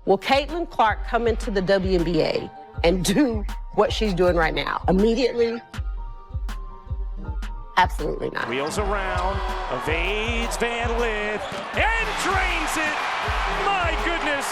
Will Caitlin Clark come into the WNBA and do what she's doing right now immediately? Absolutely not. Wheels around, evades Van Lith, and drains it. My goodness.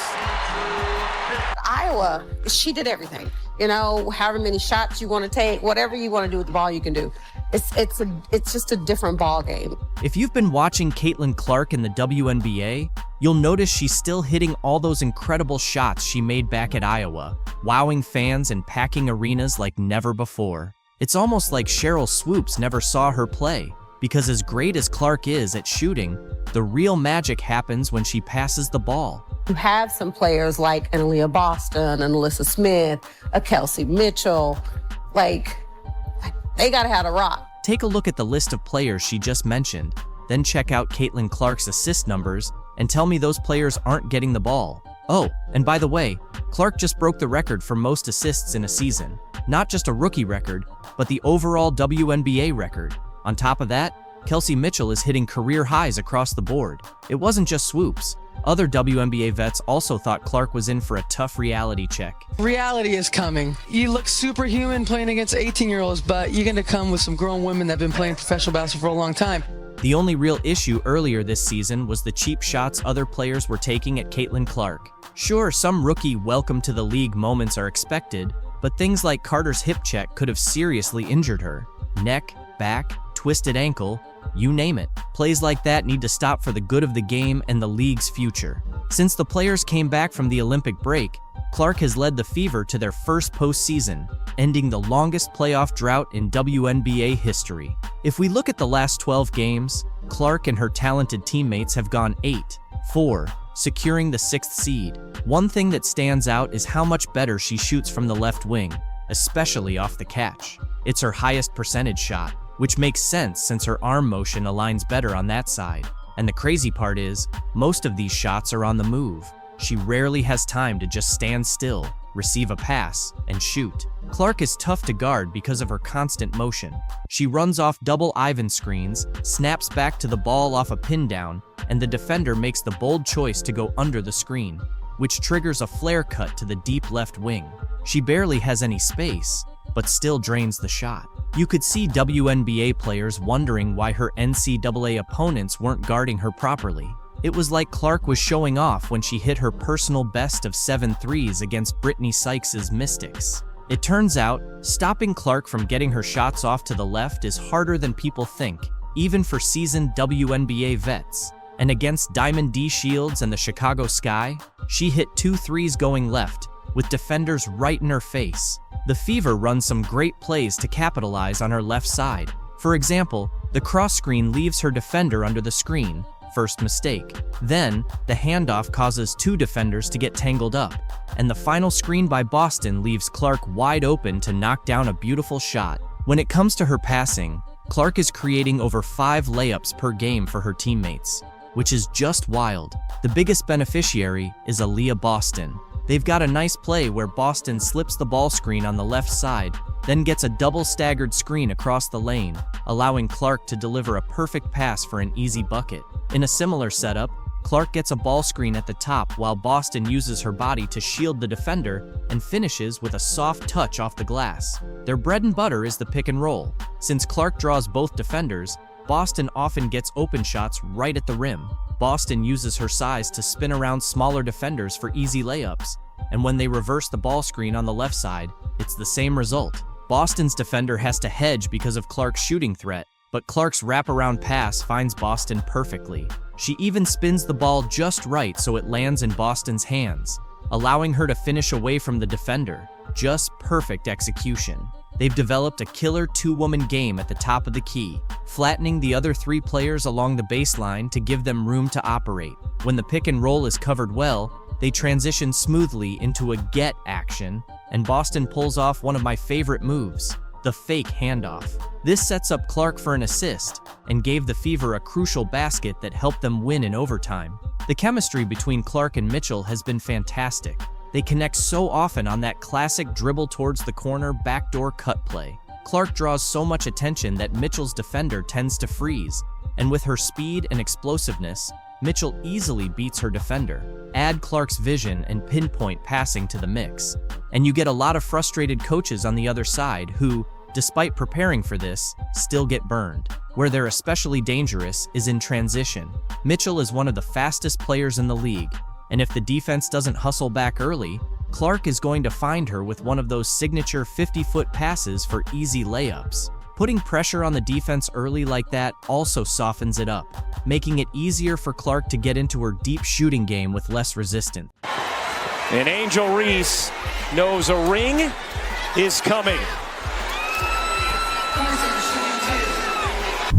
Iowa, she did everything. You know, however many shots you want to take, whatever you want to do with the ball, you can do. It's just a different ball game. If you've been watching Caitlin Clark in the WNBA, you'll notice she's still hitting all those incredible shots she made back at Iowa, wowing fans and packing arenas like never before. It's almost like Sheryl Swoopes never saw her play, because as great as Clark is at shooting, the real magic happens when she passes the ball. You have some players like an Aaliyah Boston, an Alyssa Smith, a Kelsey Mitchell, like they gotta have a rock. Take a look at the list of players she just mentioned, then check out Caitlin Clark's assist numbers and tell me those players aren't getting the ball. Oh, and by the way, Clark just broke the record for most assists in a season. Not just a rookie record, but the overall WNBA record. On top of that, Kelsey Mitchell is hitting career highs across the board. It wasn't just Swoopes. Other WNBA vets also thought Clark was in for a tough reality check. Reality is coming. You look superhuman playing against 18-year-olds, but you're going to come with some grown women that have been playing professional basketball for a long time. The only real issue earlier this season was the cheap shots other players were taking at Caitlin Clark. Sure, some rookie welcome to the league moments are expected, but things like Carter's hip check could have seriously injured her. Neck, back, twisted ankle, you name it. Plays like that need to stop for the good of the game and the league's future. Since the players came back from the Olympic break, Clark has led the Fever to their first postseason, ending the longest playoff drought in WNBA history. If we look at the last 12 games, Clark and her talented teammates have gone 8-4, securing the 6th seed. One thing that stands out is how much better she shoots from the left wing, especially off the catch. It's her highest percentage shot, which makes sense since her arm motion aligns better on that side. And the crazy part is, most of these shots are on the move. She rarely has time to just stand still, receive a pass, and shoot. Clark is tough to guard because of her constant motion. She runs off double Ivan screens, snaps back to the ball off a pin down, and the defender makes the bold choice to go under the screen, which triggers a flare cut to the deep left wing. She barely has any space, but still drains the shot. You could see WNBA players wondering why her NCAA opponents weren't guarding her properly. It was like Clark was showing off when she hit her personal best of 7 threes against Brittany Sykes' Mystics. It turns out, stopping Clark from getting her shots off to the left is harder than people think, even for seasoned WNBA vets. And against Diamond D Shields and the Chicago Sky, she hit 2 threes going left, with defenders right in her face. The Fever run some great plays to capitalize on her left side. For example, the cross screen leaves her defender under the screen, first mistake. Then, the handoff causes 2 defenders to get tangled up, and the final screen by Boston leaves Clark wide open to knock down a beautiful shot. When it comes to her passing, Clark is creating over 5 layups per game for her teammates, which is just wild. The biggest beneficiary is Aaliyah Boston. They've got a nice play where Boston slips the ball screen on the left side, then gets a double staggered screen across the lane, allowing Clark to deliver a perfect pass for an easy bucket. In a similar setup, Clark gets a ball screen at the top while Boston uses her body to shield the defender and finishes with a soft touch off the glass. Their bread and butter is the pick and roll. Since Clark draws both defenders, Boston often gets open shots right at the rim. Boston uses her size to spin around smaller defenders for easy layups, and when they reverse the ball screen on the left side, it's the same result. Boston's defender has to hedge because of Clark's shooting threat, but Clark's wraparound pass finds Boston perfectly. She even spins the ball just right so it lands in Boston's hands, allowing her to finish away from the defender. Just perfect execution. They've developed a killer 2-woman game at the top of the key, flattening the other 3 players along the baseline to give them room to operate. When the pick and roll is covered well, they transition smoothly into a get action, and Boston pulls off one of my favorite moves, the fake handoff. This sets up Clark for an assist, and gave the Fever a crucial basket that helped them win in overtime. The chemistry between Clark and Mitchell has been fantastic. They connect so often on that classic dribble towards the corner backdoor cut play. Clark draws so much attention that Mitchell's defender tends to freeze, and with her speed and explosiveness, Mitchell easily beats her defender. Add Clark's vision and pinpoint passing to the mix, and you get a lot of frustrated coaches on the other side who, despite preparing for this, still get burned. Where they're especially dangerous is in transition. Mitchell is one of the fastest players in the league, and if the defense doesn't hustle back early, Clark is going to find her with one of those signature 50-foot passes for easy layups. Putting pressure on the defense early like that also softens it up, making it easier for Clark to get into her deep shooting game with less resistance. And Angel Reese knows a ring is coming.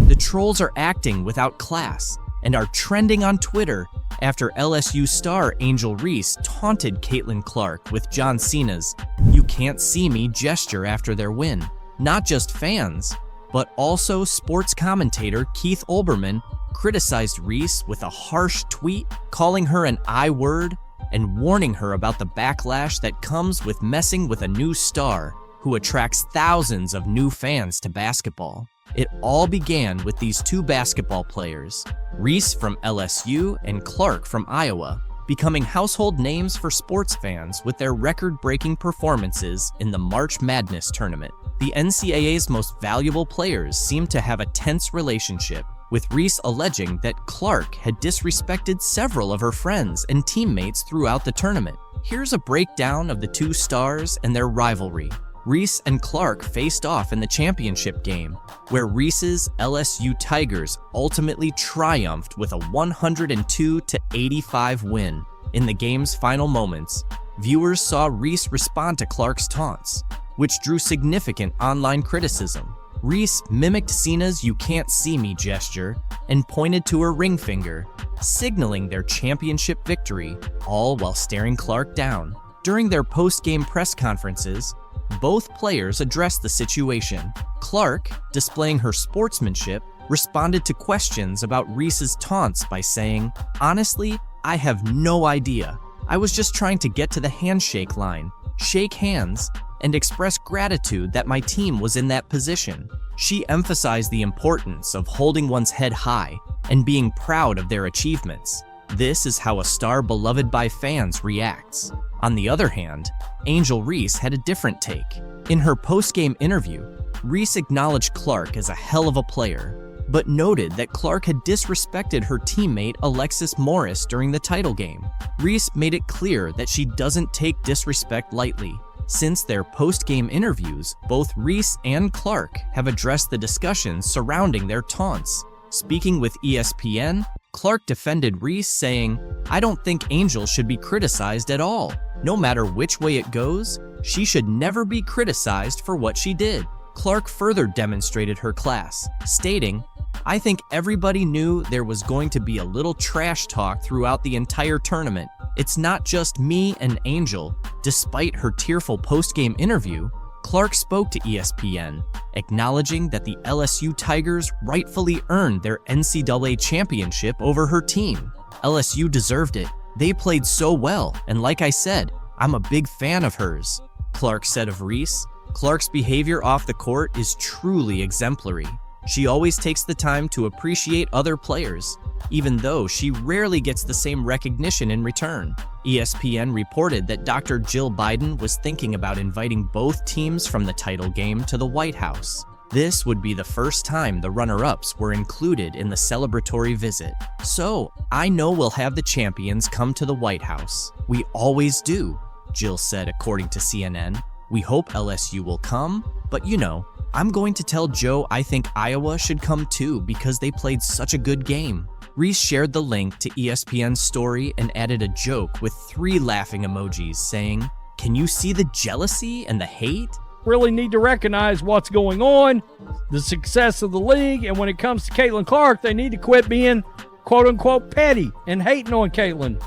The trolls are acting without class and are trending on Twitter after LSU star Angel Reese taunted Caitlin Clark with John Cena's "You can't see me" gesture after their win. Not just fans, but also sports commentator Keith Olbermann criticized Reese with a harsh tweet, calling her an I-word and warning her about the backlash that comes with messing with a new star who attracts thousands of new fans to basketball. It all began with these two basketball players, Reese from LSU and Clark from Iowa, becoming household names for sports fans with their record-breaking performances in the March Madness tournament. The NCAA's most valuable players seemed to have a tense relationship, with Reese alleging that Clark had disrespected several of her friends and teammates throughout the tournament. Here's a breakdown of the two stars and their rivalry. Reese and Clark faced off in the championship game, where Reese's LSU Tigers ultimately triumphed with a 102-85 win. In the game's final moments, viewers saw Reese respond to Clark's taunts, which drew significant online criticism. Reese mimicked Cena's "You can't see me" gesture and pointed to her ring finger, signaling their championship victory, all while staring Clark down. During their post-game press conferences, both players addressed the situation. Clark, displaying her sportsmanship, responded to questions about Reese's taunts by saying, "Honestly, I have no idea. I was just trying to get to the handshake line, shake hands, and express gratitude that my team was in that position." She emphasized the importance of holding one's head high and being proud of their achievements. This is how a star beloved by fans reacts. On the other hand, Angel Reese had a different take. In her post-game interview, Reese acknowledged Clark as a hell of a player, but noted that Clark had disrespected her teammate Alexis Morris during the title game. Reese made it clear that she doesn't take disrespect lightly. Since their post-game interviews, both Reese and Clark have addressed the discussions surrounding their taunts. Speaking with ESPN, Clark defended Reese, saying, "I don't think Angel should be criticized at all. No matter which way it goes, she should never be criticized for what she did." Clark further demonstrated her class, stating, "I think everybody knew there was going to be a little trash talk throughout the entire tournament. It's not just me and Angel." Despite her tearful post-game interview, Clark spoke to ESPN, acknowledging that the LSU Tigers rightfully earned their NCAA championship over her team. "LSU deserved it. They played so well, and like I said, I'm a big fan of hers," Clark said of Reese. Clark's behavior off the court is truly exemplary. She always takes the time to appreciate other players, even though she rarely gets the same recognition in return. ESPN reported that Dr. Jill Biden was thinking about inviting both teams from the title game to the White House. This would be the first time the runner-ups were included in the celebratory visit. "So, I know we'll have the champions come to the White House. We always do," Jill said, according to CNN. "We hope LSU will come, but you know, I'm going to tell Joe I think Iowa should come too because they played such a good game." Reese shared the link to ESPN's story and added a joke with 3 laughing emojis, saying, "Can you see the jealousy and the hate?" Really need to recognize what's going on, the success of the league, and when it comes to Caitlin Clark, they need to quit being quote-unquote petty and hating on Caitlin.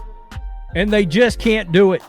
And they just can't do it.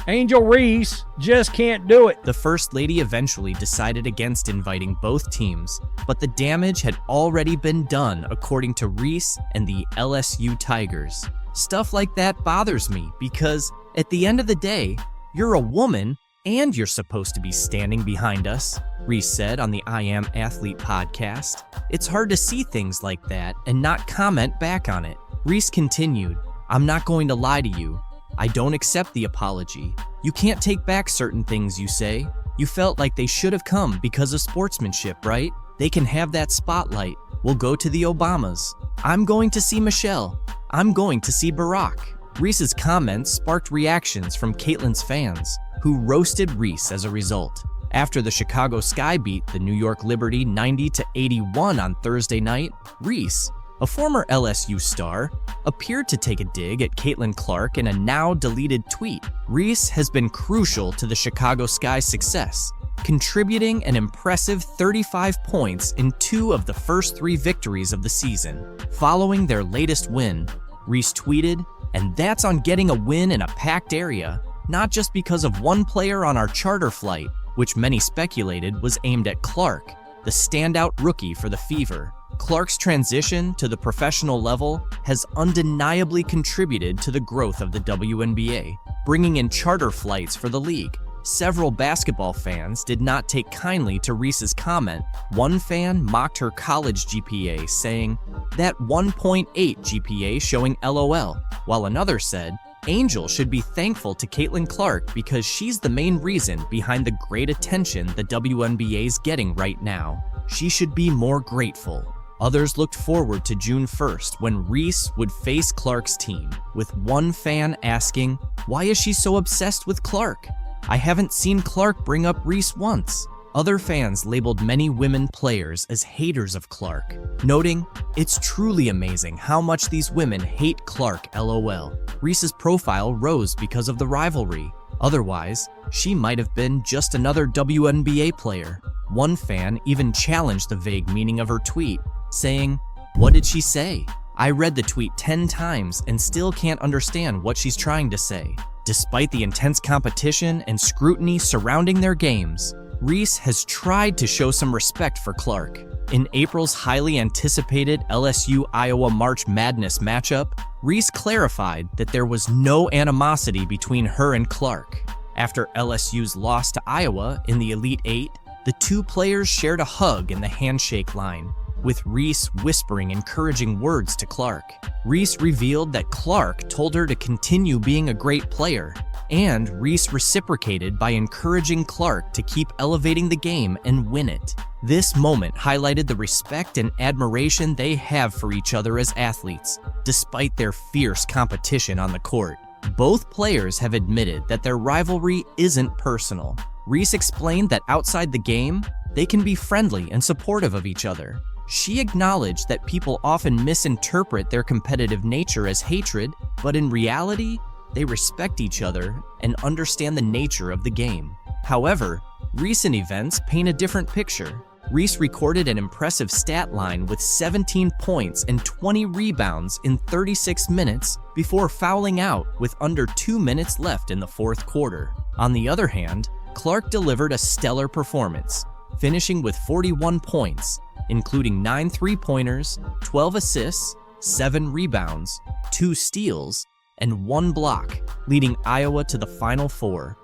Angel Reese just can't do it. The First Lady eventually decided against inviting both teams, but the damage had already been done, according to Reese and the LSU Tigers. Stuff like that bothers me because, at the end of the day, you're a woman and you're supposed to be standing behind us, Reese said on the I Am Athlete podcast. "It's hard to see things like that and not comment back on it. Reese continued, "I'm not going to lie to you. I don't accept the apology. You can't take back certain things you say. You felt like they should have come because of sportsmanship, right? They can have that spotlight. We'll go to the Obamas. I'm going to see Michelle. I'm going to see Barack." Reese's comments sparked reactions from Caitlyn's fans, who roasted Reese as a result. After the Chicago Sky beat the New York Liberty 90-81 on Thursday night, Reese, a former LSU star, appeared to take a dig at Caitlin Clark in a now-deleted tweet. Reese has been crucial to the Chicago Sky's success, contributing an impressive 35 points in 2 of the first 3 victories of the season. Following their latest win, Reese tweeted, "And that's on getting a win in a packed area, not just because of one player on our charter flight," which many speculated was aimed at Clark, the standout rookie for the Fever. Clark's transition to the professional level has undeniably contributed to the growth of the WNBA, bringing in charter flights for the league. Several basketball fans did not take kindly to Reese's comment. One fan mocked her college GPA, saying, "That 1.8 GPA showing LOL," while another said, "Angel should be thankful to Caitlin Clark because she's the main reason behind the great attention the WNBA's getting right now. She should be more grateful." Others looked forward to June 1st when Reese would face Clark's team, with one fan asking, "Why is she so obsessed with Clark? I haven't seen Clark bring up Reese once." Other fans labeled many women players as haters of Clark, noting, "It's truly amazing how much these women hate Clark, LOL." Reese's profile rose because of the rivalry. Otherwise, she might have been just another WNBA player. One fan even challenged the vague meaning of her tweet, saying, "What did she say? I read the tweet 10 times and still can't understand what she's trying to say." Despite the intense competition and scrutiny surrounding their games, Reese has tried to show some respect for Clark. In April's highly anticipated LSU-Iowa March Madness matchup, Reese clarified that there was no animosity between her and Clark. After LSU's loss to Iowa in the Elite Eight, the 2 players shared a hug in the handshake line, with Reese whispering encouraging words to Clark. Reese revealed that Clark told her to continue being a great player, and Reese reciprocated by encouraging Clark to keep elevating the game and win it. This moment highlighted the respect and admiration they have for each other as athletes, despite their fierce competition on the court. Both players have admitted that their rivalry isn't personal. Reese explained that outside the game, they can be friendly and supportive of each other. She acknowledged that people often misinterpret their competitive nature as hatred, but in reality, they respect each other and understand the nature of the game. However, recent events paint a different picture. Reese recorded an impressive stat line with 17 points and 20 rebounds in 36 minutes before fouling out with under 2 minutes left in the 4th quarter. On the other hand, Clark delivered a stellar performance, finishing with 41 points, including 9 3-pointers, 12 assists, 7 rebounds, 2 steals, and 1 block, leading Iowa to the Final Four.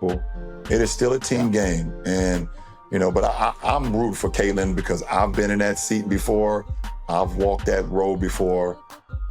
It is still a team game, and but I'm rooting for Caitlin because I've been in that seat before. I've walked that road before.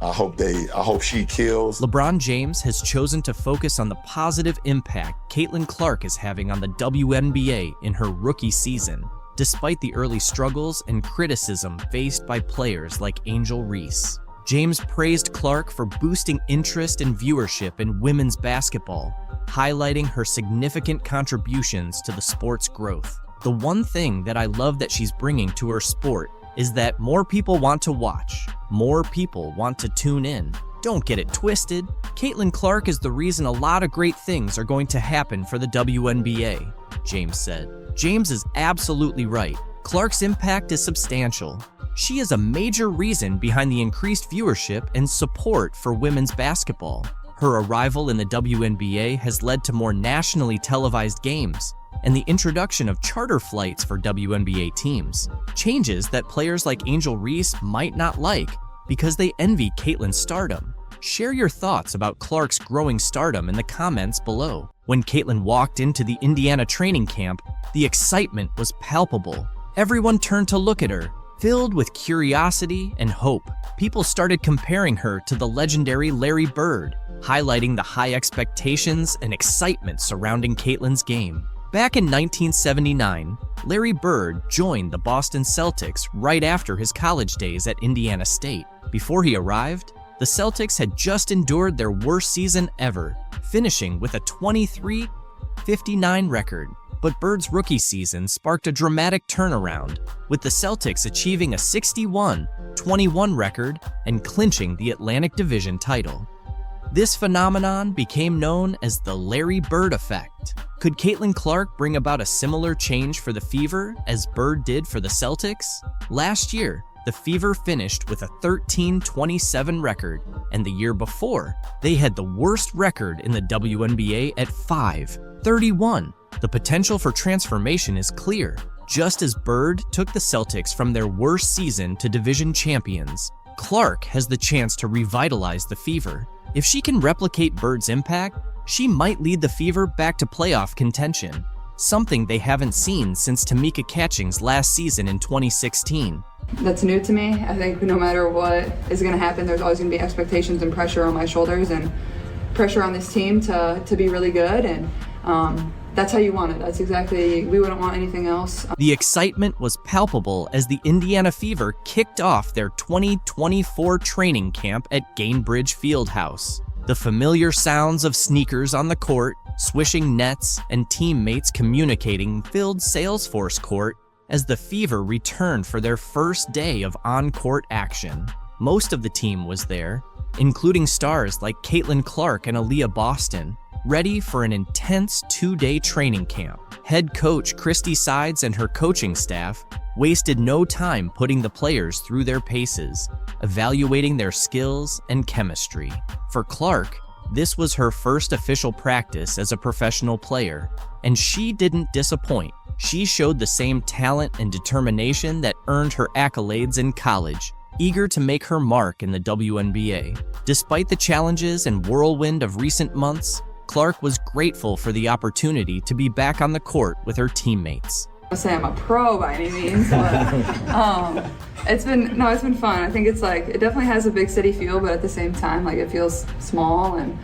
I hope she kills. LeBron James has chosen to focus on the positive impact Caitlin Clark is having on the WNBA in her rookie season, despite the early struggles and criticism faced by players like Angel Reese. James praised Clark for boosting interest and viewership in women's basketball, highlighting her significant contributions to the sport's growth. "The one thing that I love that she's bringing to her sport is that more people want to watch, more people want to tune in. Don't get it twisted. Caitlin Clark is the reason a lot of great things are going to happen for the WNBA," James said. James is absolutely right. Clark's impact is substantial. She is a major reason behind the increased viewership and support for women's basketball. Her arrival in the WNBA has led to more nationally televised games and the introduction of charter flights for WNBA teams, changes that players like Angel Reese might not like because they envy Caitlin's stardom. Share your thoughts about Clark's growing stardom in the comments below. When Caitlin walked into the Indiana training camp, the excitement was palpable. Everyone turned to look at her, Filled with curiosity and hope, people started comparing her to the legendary Larry Bird, highlighting the high expectations and excitement surrounding Caitlyn's game. Back in 1979, Larry Bird joined the Boston Celtics right after his college days at Indiana State. Before he arrived, the Celtics had just endured their worst season ever, finishing with a 23-59 record. But Bird's rookie season sparked a dramatic turnaround, with the Celtics achieving a 61-21 record and clinching the Atlantic Division title. This phenomenon became known as the Larry Bird effect. Could Caitlin Clark bring about a similar change for the Fever as Bird did for the Celtics? Last year, the Fever finished with a 13-27 record, and the year before, they had the worst record in the WNBA at 5-31. The potential for transformation is clear. Just as Bird took the Celtics from their worst season to division champions, Clark has the chance to revitalize the Fever. If she can replicate Bird's impact, she might lead the Fever back to playoff contention, something they haven't seen since Tamika Catching's last season in 2016. That's new to me. I think no matter what is going to happen, there's always going to be expectations and pressure on my shoulders and pressure on this team to be really good, and that's how you want it. That's exactly, we wouldn't want anything else. The excitement was palpable as the Indiana Fever kicked off their 2024 training camp at Gainbridge Fieldhouse. The familiar sounds of sneakers on the court, swishing nets, and teammates communicating filled Salesforce Court as the Fever returned for their first day of on-court action. Most of the team was there, including stars like Caitlin Clark and Aaliyah Boston, ready for an intense 2-day training camp. Head coach Christy Sides and her coaching staff wasted no time putting the players through their paces, evaluating their skills and chemistry. For Clark, this was her first official practice as a professional player, and she didn't disappoint. She showed the same talent and determination that earned her accolades in college, eager to make her mark in the WNBA. Despite the challenges and whirlwind of recent months, Clark was grateful for the opportunity to be back on the court with her teammates. I say I'm a pro by any means, but it's been fun. I think it definitely has a big city feel, but at the same time, it feels small and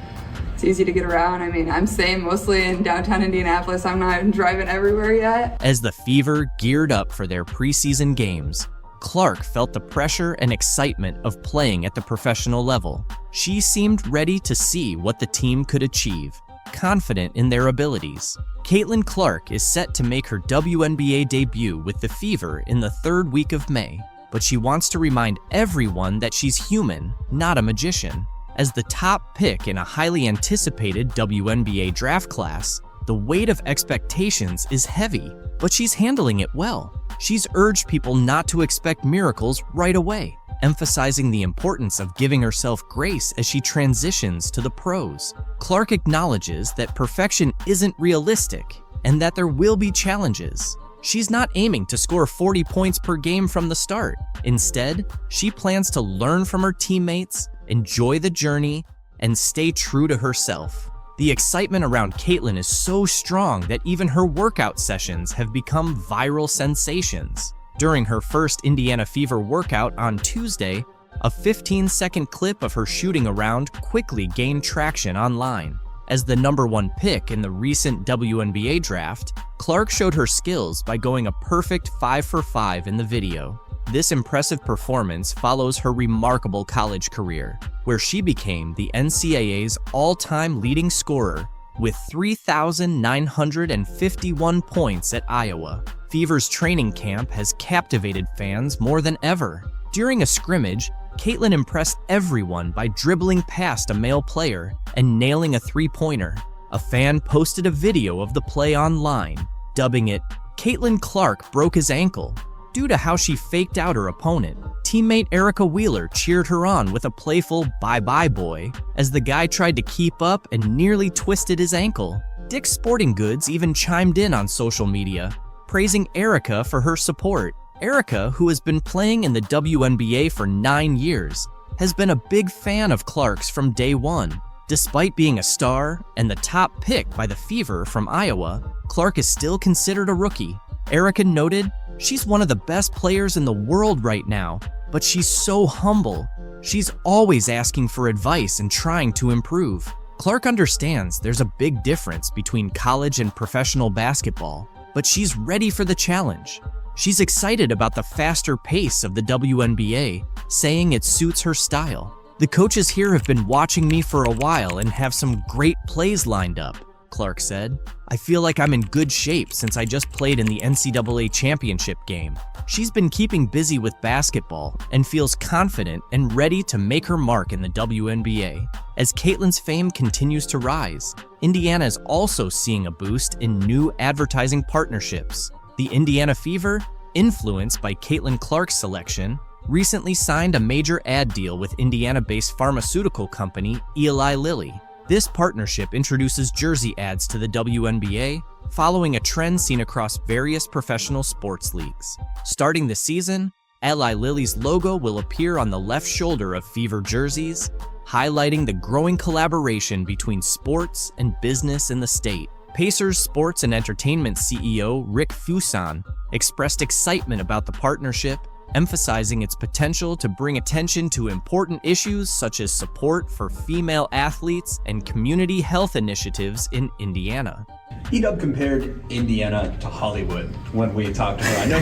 it's easy to get around. I mean, I'm staying mostly in downtown Indianapolis. I'm not driving everywhere yet. As the Fever geared up for their preseason games, Clark felt the pressure and excitement of playing at the professional level. She seemed ready to see what the team could achieve, confident in their abilities. Caitlin Clark is set to make her WNBA debut with the Fever in the 3rd week of May, but she wants to remind everyone that she's human, not a magician. As the top pick in a highly anticipated WNBA draft class, the weight of expectations is heavy, but she's handling it well. She's urged people not to expect miracles right away, emphasizing the importance of giving herself grace as she transitions to the pros. Clark acknowledges that perfection isn't realistic and that there will be challenges. She's not aiming to score 40 points per game from the start. Instead, she plans to learn from her teammates, enjoy the journey, and stay true to herself. The excitement around Caitlin is so strong that even her workout sessions have become viral sensations. During her first Indiana Fever workout on Tuesday, a 15-second clip of her shooting around quickly gained traction online. As the #1 pick in the recent WNBA draft, Clark showed her skills by going a perfect 5 for 5 in the video. This impressive performance follows her remarkable college career, where she became the NCAA's all-time leading scorer with 3,951 points at Iowa. Fever's training camp has captivated fans more than ever. During a scrimmage, Caitlin impressed everyone by dribbling past a male player and nailing a three-pointer. A fan posted a video of the play online, dubbing it, "Caitlin Clark broke his ankle." Due to how she faked out her opponent, teammate Erica Wheeler cheered her on with a playful "bye-bye boy" as the guy tried to keep up and nearly twisted his ankle. Dick's Sporting Goods even chimed in on social media, praising Erica for her support. Erica, who has been playing in the WNBA for 9 years, has been a big fan of Clark's from day one. Despite being a star and the top pick by the Fever from Iowa, Clark is still considered a rookie. Erica noted, She's one of the best players in the world right now, but she's so humble. She's always asking for advice and trying to improve. Clark understands there's a big difference between college and professional basketball, but she's ready for the challenge. She's excited about the faster pace of the WNBA, saying it suits her style. The coaches here have been watching me for a while and have some great plays lined up, Clark said. I feel like I'm in good shape since I just played in the NCAA championship game. She's been keeping busy with basketball and feels confident and ready to make her mark in the WNBA. As Caitlyn's fame continues to rise, Indiana is also seeing a boost in new advertising partnerships. The Indiana Fever, influenced by Caitlin Clark's selection, recently signed a major ad deal with Indiana-based pharmaceutical company Eli Lilly. This partnership introduces jersey ads to the WNBA, following a trend seen across various professional sports leagues. Starting the season, Eli Lilly's logo will appear on the left shoulder of Fever jerseys, highlighting the growing collaboration between sports and business in the state. Pacers Sports and Entertainment CEO Rick Fuson expressed excitement about the partnership, emphasizing its potential to bring attention to important issues such as support for female athletes and community health initiatives in Indiana. Edub compared Indiana to Hollywood when we talked to her. I know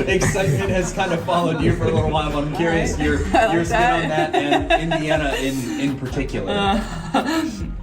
excitement has kind of followed you for a little while, but I'm curious your spin on that and Indiana in particular.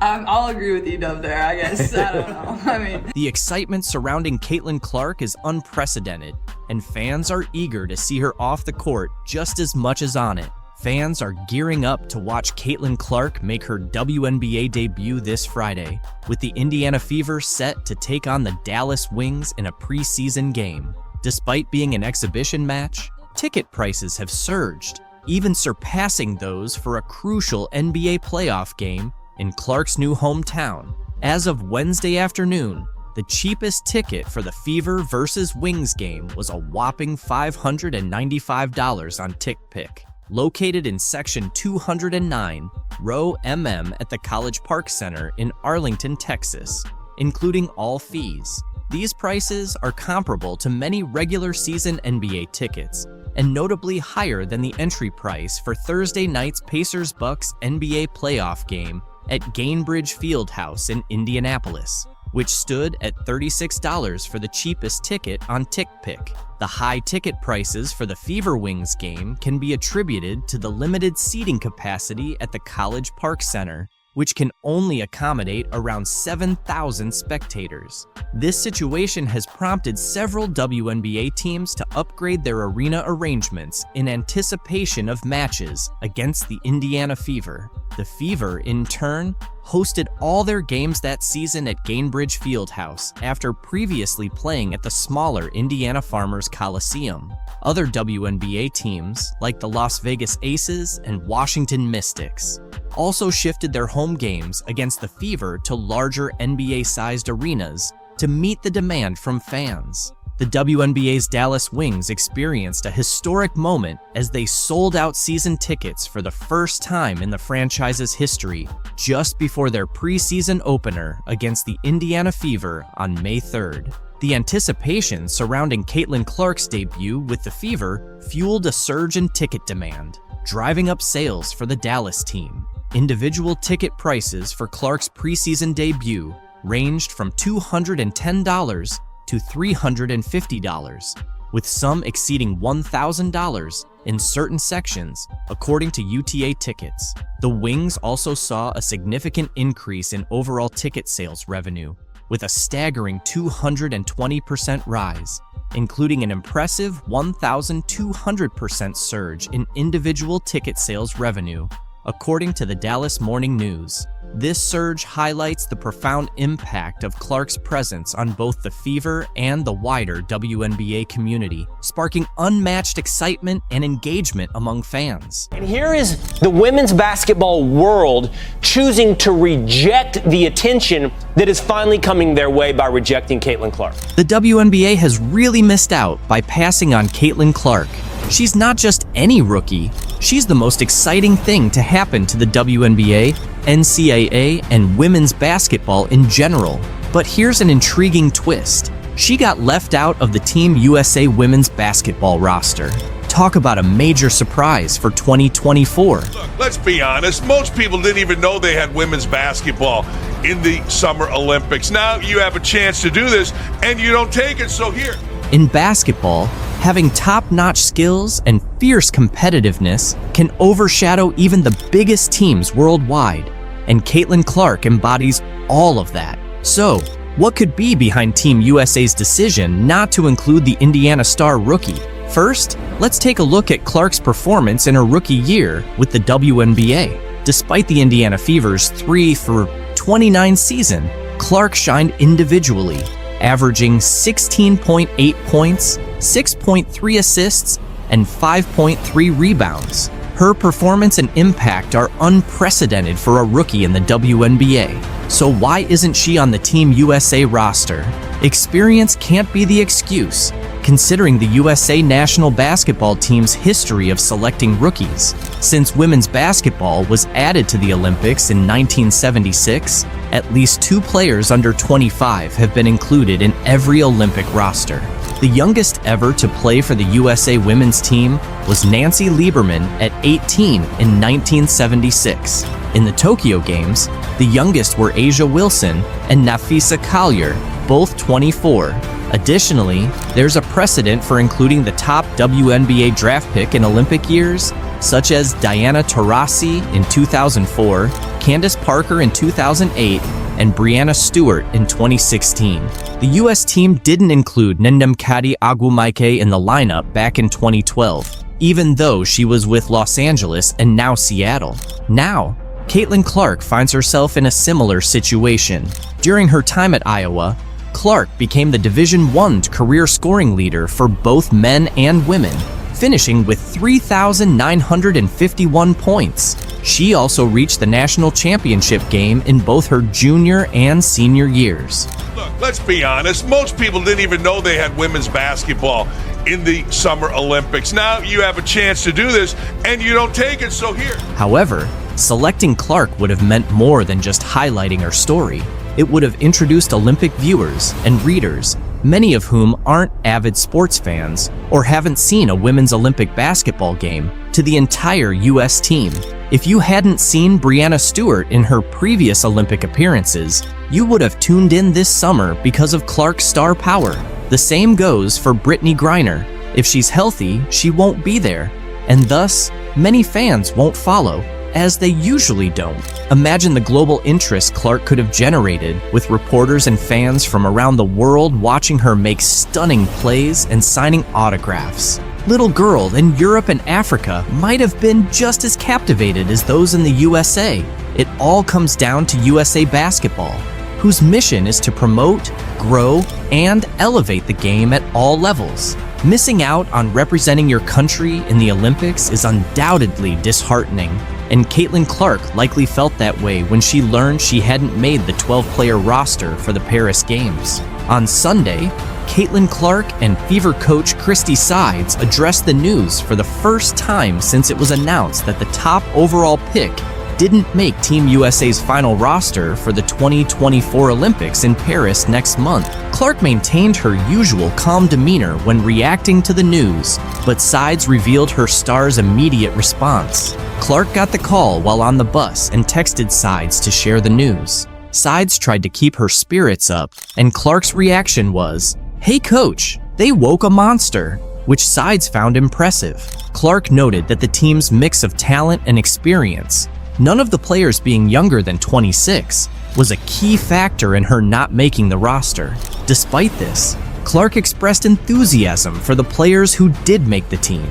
I'll agree with Edub there, I guess. I don't know. The excitement surrounding Caitlin Clark is unprecedented, and fans are eager to see her off the court just as much as on it. Fans are gearing up to watch Caitlin Clark make her WNBA debut this Friday, with the Indiana Fever set to take on the Dallas Wings in a preseason game. Despite being an exhibition match, ticket prices have surged, even surpassing those for a crucial NBA playoff game in Clark's new hometown. As of Wednesday afternoon, the cheapest ticket for the Fever vs. Wings game was a whopping $595 on TickPick. Located in Section 209, Row MM at the College Park Center in Arlington, Texas, including all fees. These prices are comparable to many regular season NBA tickets, and notably higher than the entry price for Thursday night's Pacers-Bucks NBA playoff game at Gainbridge Fieldhouse in Indianapolis, which stood at $36 for the cheapest ticket on TickPick. The high ticket prices for the Fever Wings game can be attributed to the limited seating capacity at the College Park Center, which can only accommodate around 7,000 spectators. This situation has prompted several WNBA teams to upgrade their arena arrangements in anticipation of matches against the Indiana Fever. The Fever, in turn, hosted all their games that season at Gainbridge Fieldhouse after previously playing at the smaller Indiana Farmers Coliseum. Other WNBA teams, like the Las Vegas Aces and Washington Mystics, also shifted their home games against the Fever to larger NBA-sized arenas to meet the demand from fans. The WNBA's Dallas Wings experienced a historic moment as they sold out season tickets for the first time in the franchise's history just before their preseason opener against the Indiana Fever on May 3rd. The anticipation surrounding Caitlin Clark's debut with the Fever fueled a surge in ticket demand, driving up sales for the Dallas team. Individual ticket prices for Clark's preseason debut ranged from $210 to $350, with some exceeding $1,000 in certain sections, according to UTA Tickets. The Wings also saw a significant increase in overall ticket sales revenue, with a staggering 220% rise, including an impressive 1,200% surge in individual ticket sales revenue, according to the Dallas Morning News. This surge highlights the profound impact of Clark's presence on both the Fever and the wider WNBA community, sparking unmatched excitement and engagement among fans. And here is the women's basketball world choosing to reject the attention that is finally coming their way by rejecting Caitlin Clark. The WNBA has really missed out by passing on Caitlin Clark. She's not just any rookie, she's the most exciting thing to happen to the WNBA, NCAA, and women's basketball in general. But here's an intriguing twist. She got left out of the Team USA women's basketball roster. Talk about a major surprise for 2024. Look, let's be honest. Most people didn't even know they had women's basketball in the Summer Olympics. Now you have a chance to do this, and you don't take it, so here. In basketball, having top-notch skills and fierce competitiveness can overshadow even the biggest teams worldwide, and Caitlin Clark embodies all of that. So, what could be behind Team USA's decision not to include the Indiana Star rookie? First, let's take a look at Clark's performance in her rookie year with the WNBA. Despite the Indiana Fever's 3-for-29 season, Clark shined individually, averaging 16.8 points, 6.3 assists, and 5.3 rebounds. Her performance and impact are unprecedented for a rookie in the WNBA. So why isn't she on the Team USA roster? Experience can't be the excuse, considering the USA national basketball team's history of selecting rookies. Since women's basketball was added to the Olympics in 1976, at least 2 players under 25 have been included in every Olympic roster. The youngest ever to play for the USA women's team was Nancy Lieberman at 18 in 1976. In the Tokyo Games, the youngest were Asia Wilson and Nafisa Collier, both 24. Additionally, there's a precedent for including the top WNBA draft pick in Olympic years, such as Diana Taurasi in 2004, Candace Parker in 2008, and Breanna Stewart in 2016. The U.S. team didn't include Ndamukadi Agwumaike in the lineup back in 2012, even though she was with Los Angeles and now Seattle. Now, Caitlin Clark finds herself in a similar situation. During her time at Iowa, Clark became the Division I career scoring leader for both men and women, finishing with 3,951 points. She also reached the national championship game in both her junior and senior years. Look, let's be honest. Most people didn't even know they had women's basketball in the Summer Olympics. Now you have a chance to do this, and you don't take it, so here. However, selecting Clark would have meant more than just highlighting her story. It would have introduced Olympic viewers and readers, many of whom aren't avid sports fans or haven't seen a women's Olympic basketball game, to the entire U.S. team. If you hadn't seen Breanna Stewart in her previous Olympic appearances, you would have tuned in this summer because of Clark's star power. The same goes for Brittany Griner. If she's healthy, she won't be there, and thus, many fans won't follow, as they usually don't. Imagine the global interest Clark could have generated, with reporters and fans from around the world watching her make stunning plays and signing autographs. Little girls in Europe and Africa might have been just as captivated as those in the USA. It all comes down to USA Basketball, whose mission is to promote, grow, and elevate the game at all levels. Missing out on representing your country in the Olympics is undoubtedly disheartening, and Caitlin Clark likely felt that way when she learned she hadn't made the 12-player roster for the Paris Games. On Sunday, Caitlin Clark and Fever coach Christy Sides addressed the news for the first time since it was announced that the top overall pick didn't make Team USA's final roster for the 2024 Olympics in Paris next month. Clark maintained her usual calm demeanor when reacting to the news, but Sides revealed her star's immediate response. Clark got the call while on the bus and texted Sides to share the news. Sides tried to keep her spirits up, and Clark's reaction was, "Hey coach, they woke a monster," which Sides found impressive. Clark noted that the team's mix of talent and experience, none of the players being younger than 26, was a key factor in her not making the roster. Despite this, Clark expressed enthusiasm for the players who did make the team.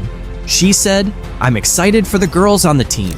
She said, "I'm excited for the girls on the team.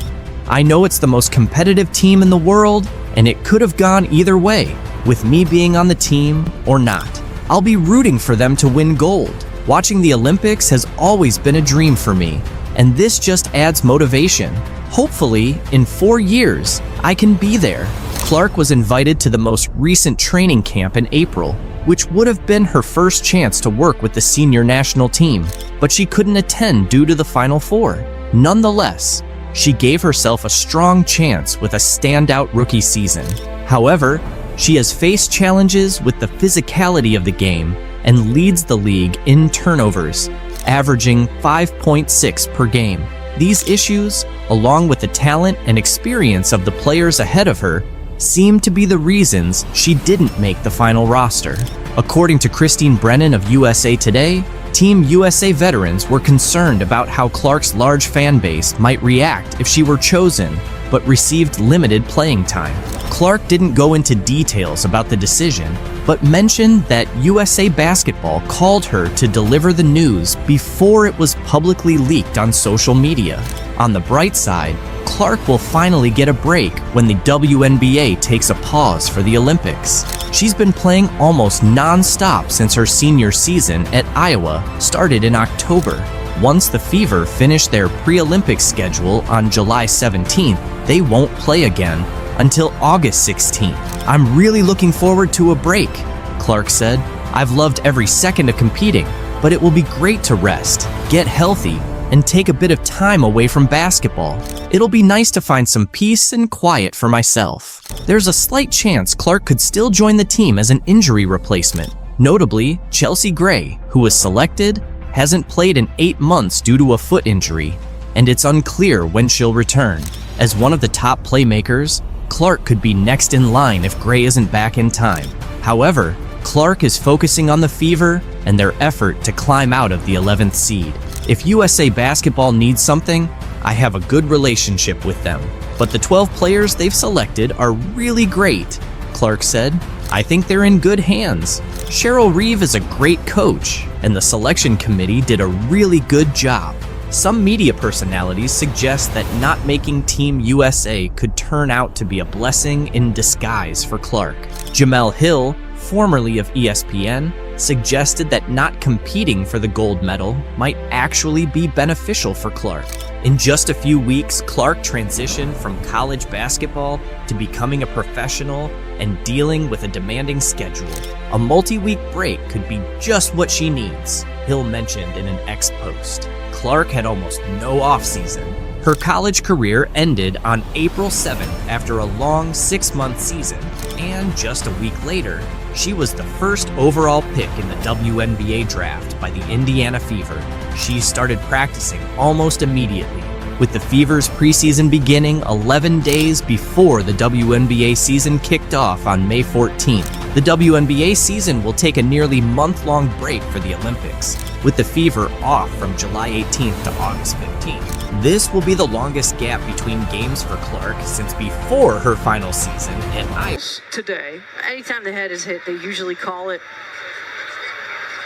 I know it's the most competitive team in the world, and it could have gone either way, with me being on the team or not. I'll be rooting for them to win gold. Watching the Olympics has always been a dream for me, and this just adds motivation. Hopefully, in 4 years, I can be there." Clark was invited to the most recent training camp in April, which would have been her first chance to work with the senior national team, but she couldn't attend due to the Final Four. Nonetheless, she gave herself a strong chance with a standout rookie season. However, She has faced challenges with the physicality of the game and leads the league in turnovers, averaging 5.6 per game. These issues, along with the talent and experience of the players ahead of her, seem to be the reasons she didn't make the final roster. According to Christine Brennan of USA Today, Team USA veterans were concerned about how Clark's large fan base might react if she were chosen, but received limited playing time. Clark didn't go into details about the decision, but mentioned that USA Basketball called her to deliver the news before it was publicly leaked on social media. On the bright side, Clark will finally get a break when the WNBA takes a pause for the Olympics. She's been playing almost non-stop since her senior season at Iowa started in October. Once the Fever finish their pre-Olympic schedule on July 17th, they won't play again until August 16th. "I'm really looking forward to a break," Clark said. "I've loved every second of competing, but it will be great to rest, get healthy, and take a bit of time away from basketball. It'll be nice to find some peace and quiet for myself." There's a slight chance Clark could still join the team as an injury replacement. Notably, Chelsea Gray, who was selected, hasn't played in 8 months due to a foot injury, and it's unclear when she'll return. As one of the top playmakers, Clark could be next in line if Gray isn't back in time. However, Clark is focusing on the Fever and their effort to climb out of the 11th seed. "If USA Basketball needs something, I have a good relationship with them. But the 12 players they've selected are really great," Clark said. "I think they're in good hands. Sheryl Reeve is a great coach, and the selection committee did a really good job." Some media personalities suggest that not making Team USA could turn out to be a blessing in disguise for Clark. Jamel Hill, formerly of ESPN, suggested that not competing for the gold medal might actually be beneficial for Clark. In just a few weeks, Clark transitioned from college basketball to becoming a professional and dealing with a demanding schedule. A multi-week break could be just what she needs, Hill mentioned in an X post. Clark had almost no offseason. Her college career ended on April 7th after a long 6-month season, and just a week later, she was the first overall pick in the WNBA draft by the Indiana Fever. She started practicing almost immediately, with the Fever's preseason beginning 11 days before the WNBA season kicked off on May 14th. The WNBA season will take a nearly month-long break for the Olympics, with the Fever off from July 18th to August 15th. This will be the longest gap between games for Clark since before her final season at Iowa. Today, anytime the head is hit, they usually call it,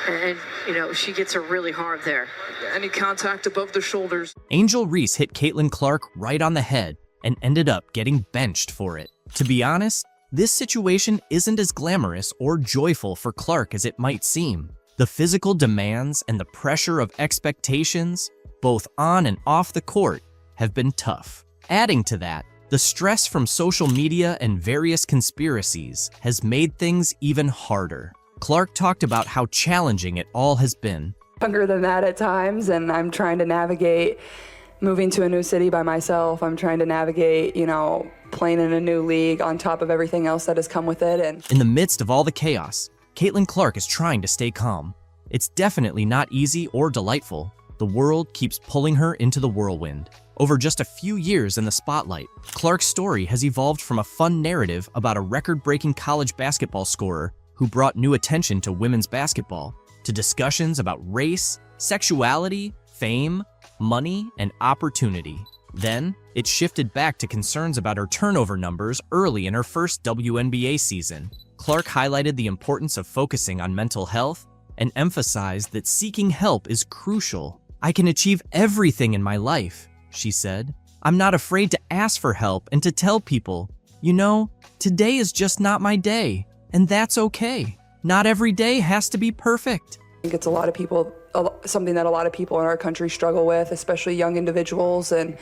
and she gets her really hard there. Any contact above the shoulders. Angel Reese hit Caitlin Clark right on the head and ended up getting benched for it. To be honest, this situation isn't as glamorous or joyful for Clark as it might seem. The physical demands and the pressure of expectations, both on and off the court, have been tough. Adding to that, the stress from social media and various conspiracies has made things even harder. Clark talked about how challenging it all has been. Younger than that at times, and I'm trying to navigate moving to a new city by myself. I'm trying to navigate, playing in a new league on top of everything else that has come with it. And in the midst of all the chaos, Caitlin Clark is trying to stay calm. It's definitely not easy or delightful. The world keeps pulling her into the whirlwind. Over just a few years in the spotlight, Clark's story has evolved from a fun narrative about a record-breaking college basketball scorer who brought new attention to women's basketball, to discussions about race, sexuality, fame, money, and opportunity. Then, it shifted back to concerns about her turnover numbers early in her first WNBA season. Clark highlighted the importance of focusing on mental health and emphasized that seeking help is crucial. "I can achieve everything in my life," she said. "I'm not afraid to ask for help and to tell people, today is just not my day, and that's okay. Not every day has to be perfect." I think it's something that a lot of people in our country struggle with, especially young individuals. And,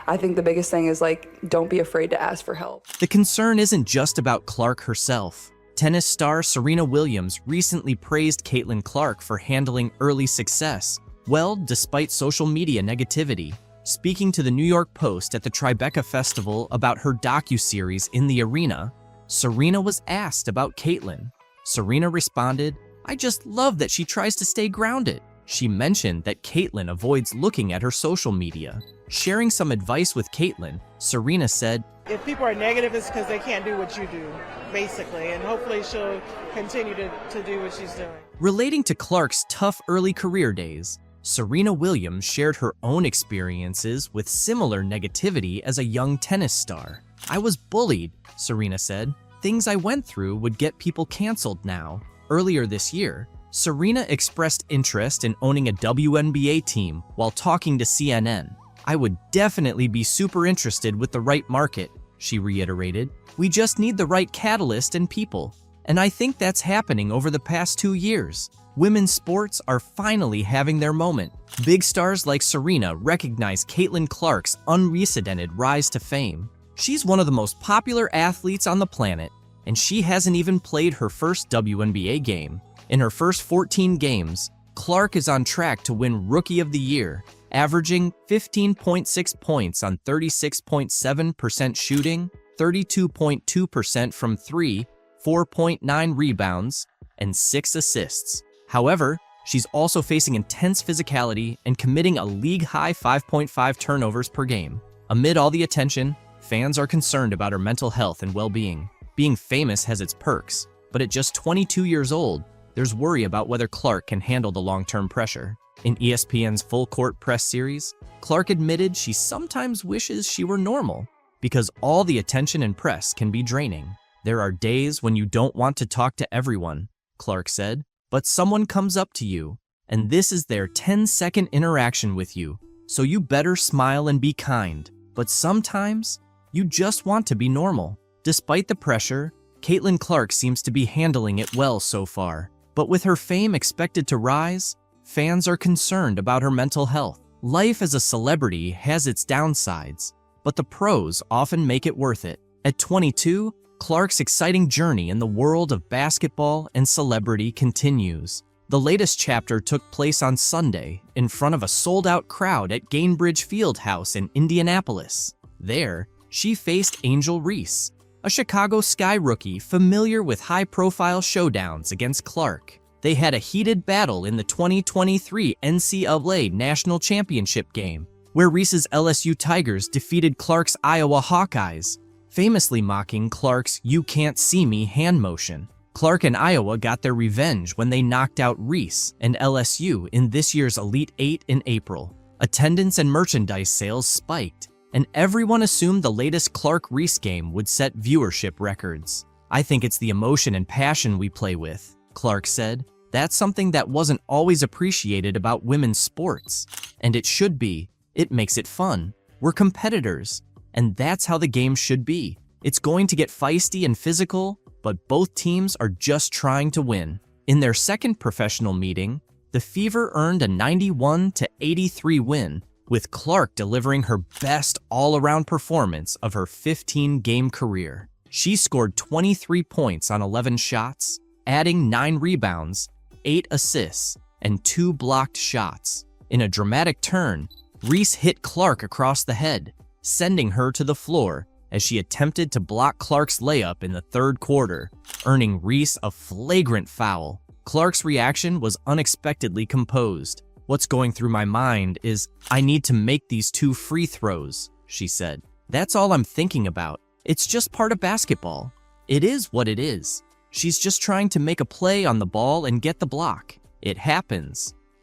I think the biggest thing is don't be afraid to ask for help. The concern isn't just about Clark herself. Tennis star Serena Williams recently praised Caitlin Clark for handling early success well despite social media negativity. Speaking to the New York Post at the Tribeca Festival about her docuseries In the Arena, Serena was asked about Caitlin. Serena responded, "I just love that she tries to stay grounded." She mentioned that Caitlin avoids looking at her social media. Sharing some advice with Caitlin, Serena said, "If people are negative, it's because they can't do what you do, basically, and hopefully she'll continue to do what she's doing." Relating to Clark's tough early career days, Serena Williams shared her own experiences with similar negativity as a young tennis star. "I was bullied," Serena said. "Things I went through would get people canceled now." Earlier this year, Serena expressed interest in owning a WNBA team while talking to CNN. "I would definitely be super interested with the right market," she reiterated. "We just need the right catalyst and people. And I think that's happening over the past 2 years. Women's sports are finally having their moment." Big stars like Serena recognize Caitlin Clark's unprecedented rise to fame. She's one of the most popular athletes on the planet, and she hasn't even played her first WNBA game. In her first 14 games, Clark is on track to win Rookie of the Year, averaging 15.6 points on 36.7% shooting, 32.2% from three, 4.9 rebounds, and 6 assists. However, she's also facing intense physicality and committing a league-high 5.5 turnovers per game. Amid all the attention, fans are concerned about her mental health and well-being. Being famous has its perks, but at just 22 years old, there's worry about whether Clark can handle the long-term pressure. In ESPN's Full Court Press series, Clark admitted she sometimes wishes she were normal, because all the attention and press can be draining. "There are days when you don't want to talk to everyone," Clark said, "but someone comes up to you, and this is their 10-second interaction with you, so you better smile and be kind. But sometimes, you just want to be normal." Despite the pressure, Caitlin Clark seems to be handling it well so far. But with her fame expected to rise, fans are concerned about her mental health. Life as a celebrity has its downsides, but the pros often make it worth it. At 22, Clark's exciting journey in the world of basketball and celebrity continues. The latest chapter took place on Sunday in front of a sold-out crowd at Gainbridge Fieldhouse in Indianapolis. There, she faced Angel Reese, a Chicago Sky rookie familiar with high-profile showdowns against Clark. They had a heated battle in the 2023 NCAA National Championship game, where Reese's LSU Tigers defeated Clark's Iowa Hawkeyes, famously mocking Clark's "you can't see me" hand motion. Clark and Iowa got their revenge when they knocked out Reese and LSU in this year's Elite Eight in April. Attendance and merchandise sales spiked, and everyone assumed the latest Clark-Reese game would set viewership records. "I think it's the emotion and passion we play with," Clark said. "That's something that wasn't always appreciated about women's sports. And it should be. It makes it fun. We're competitors. And that's how the game should be. It's going to get feisty and physical, but both teams are just trying to win." In their second professional meeting, the Fever earned a 91-83 win, with Clark delivering her best all-around performance of her 15-game career. She scored 23 points on 11 shots, adding 9 rebounds, 8 assists, and 2 blocked shots. In a dramatic turn, Reese hit Clark across the head, sending her to the floor as she attempted to block Clark's layup in the third quarter, earning Reese a flagrant foul. Clark's reaction was unexpectedly composed. "What's going through my mind is, I need to make these 2 free throws," she said. "That's all I'm thinking about. It's just part of basketball. It is what it is. She's just trying to make a play on the ball and get the block. It happens.